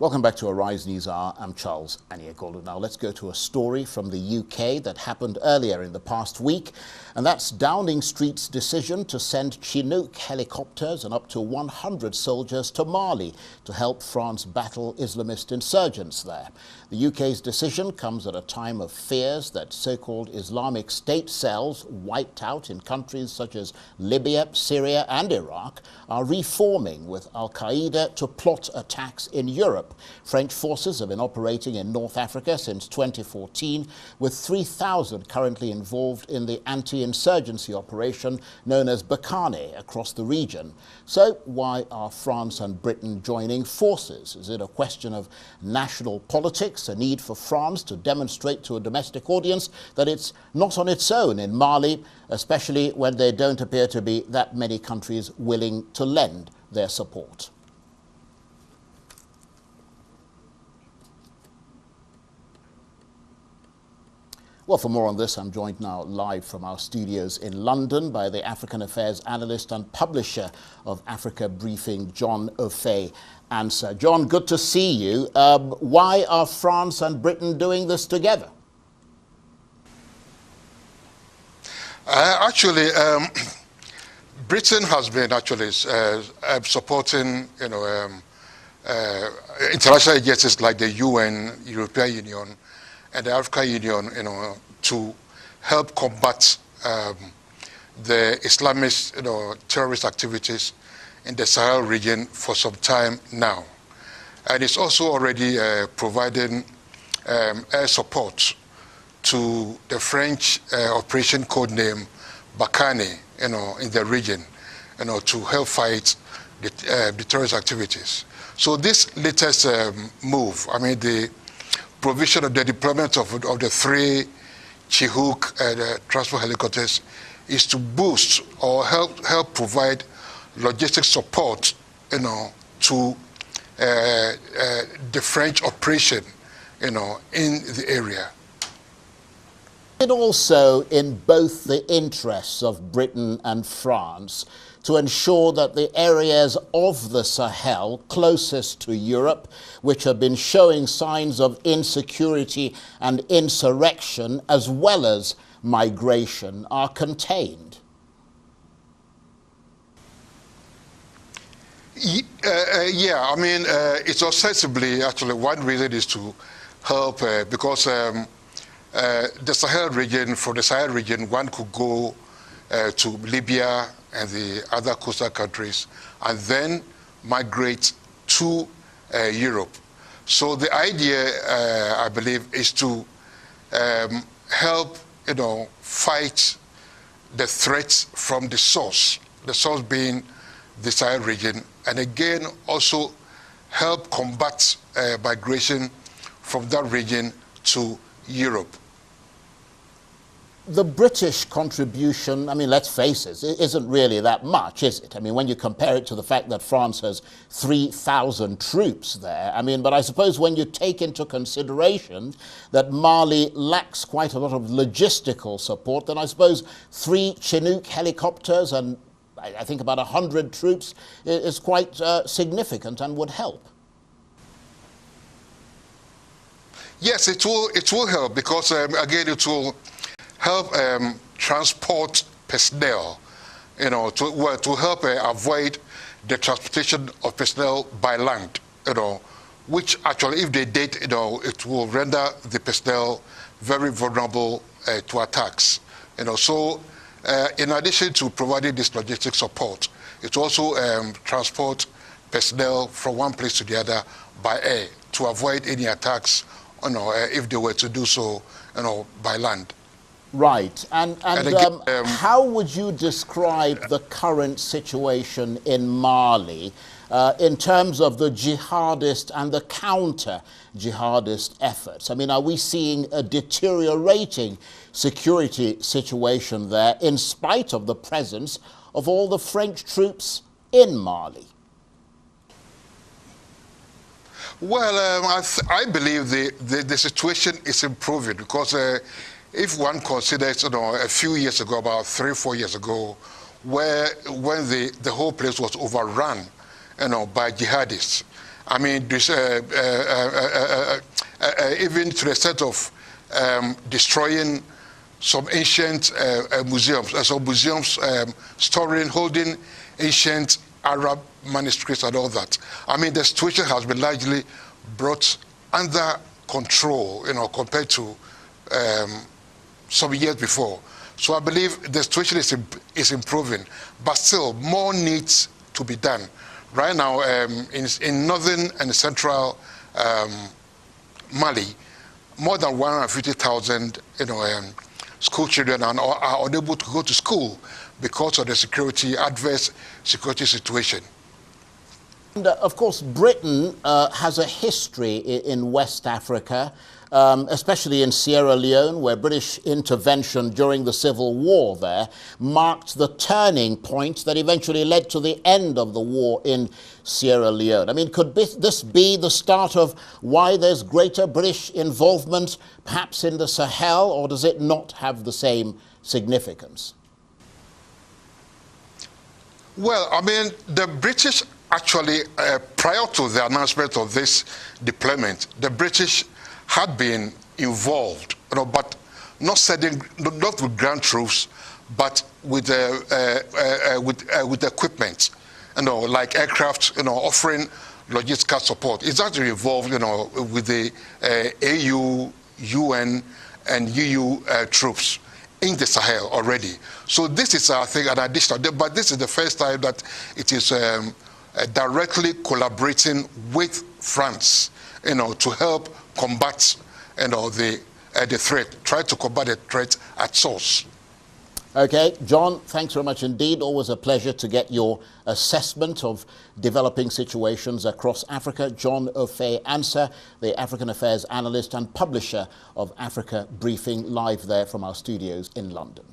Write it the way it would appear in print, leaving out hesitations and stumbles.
Welcome back to Arise News Hour. I'm Charles Aniagolu. Now let's go to a story from the UK that happened earlier in the past week, and that's Downing Street's decision to send Chinook helicopters and up to 100 soldiers to Mali to help France battle Islamist insurgents there. The UK's decision comes at a time of fears that so-called Islamic State cells wiped out in countries such as Libya, Syria and Iraq are reforming with Al-Qaeda to plot attacks in Europe. French forces have been operating in North Africa since 2014, with 3,000 currently involved in the anti-insurgency operation known as Barkhane across the region. So why are France and Britain joining forces? Is it a question of national politics, a need for France to demonstrate to a domestic audience that it's not on its own in Mali, especially when there don't appear to be that many countries willing to lend their support? Well, for more on this, I'm joined now live from our studios in London by the African Affairs analyst and publisher of Africa Briefing, John Ofei-Ansah. John, good to see you. Why are France and Britain doing this together? Britain has been supporting, international agencies like the UN, European Union, and the African Union, to help combat the Islamist, terrorist activities in the Sahel region for some time now. And it's also already providing air support to the French operation codename Barkhane, in the region, to help fight the terrorist activities. So this latest move, the provision of the deployment of the 3 Chinook transport helicopters is to boost or help provide logistic support, to the French operation, in the area. It also in both the interests of Britain and France to ensure that the areas of the Sahel closest to Europe, which have been showing signs of insecurity and insurrection as well as migration, are contained? It's ostensibly, one reason is to help because the Sahel region, from the Sahel region, one could go to Libya and the other coastal countries, and then migrate to Europe. So the idea, I believe, is to help, fight the threats from the source being the Sahel region, and again also help combat migration from that region to Europe. The British contribution, let's face it, isn't really that much, is it? When you compare it to the fact that France has 3,000 troops there, but I suppose when you take into consideration that Mali lacks quite a lot of logistical support, then I suppose 3 Chinook helicopters and I think about 100 troops is quite significant and would help. Yes, it will help because, again, it will help transport personnel, to help avoid the transportation of personnel by land, which actually, if they did, it will render the personnel very vulnerable to attacks. So in addition to providing this logistic support, it also transport personnel from one place to the other by air to avoid any attacks, if they were to do so, by land. Right. And again, how would you describe the current situation in Mali in terms of the jihadist and the counter-jihadist efforts? Are we seeing a deteriorating security situation there in spite of the presence of all the French troops in Mali? Well, I believe the situation is improving because if one considers, a few years ago, about 3 or 4 years ago, when the whole place was overrun, by jihadists, I mean, this, even to the extent of destroying some ancient museums, some museums holding ancient Arab manuscripts and all that. I mean, the situation has been largely brought under control, compared to some years before. So I believe the situation is improving, but still more needs to be done. Right now, in northern and central Mali, more than 150,000, school children are unable to go to school because of the adverse security situation. And of course, Britain has a history in West Africa, especially in Sierra Leone, where British intervention during the civil war there marked the turning point that eventually led to the end of the war in Sierra Leone. I mean, could this be the start of why there's greater British involvement, perhaps in the Sahel, or does it not have the same significance? Well, I mean, the British actually, prior to the announcement of this deployment, the British had been involved, but not with ground troops, but with equipment, like aircraft, offering logistical support. It's actually involved, with the AU, UN, and EU troops in the Sahel already. So this is, I think, an additional, but this is the first time that it is directly collaborating with France, to help combat, the threat, try to combat the threat at source. Okay, John, thanks very much indeed. Always a pleasure to get your assessment of developing situations across Africa. John Ofe-Ansah, the African Affairs analyst and publisher of Africa Briefing, live there from our studios in London.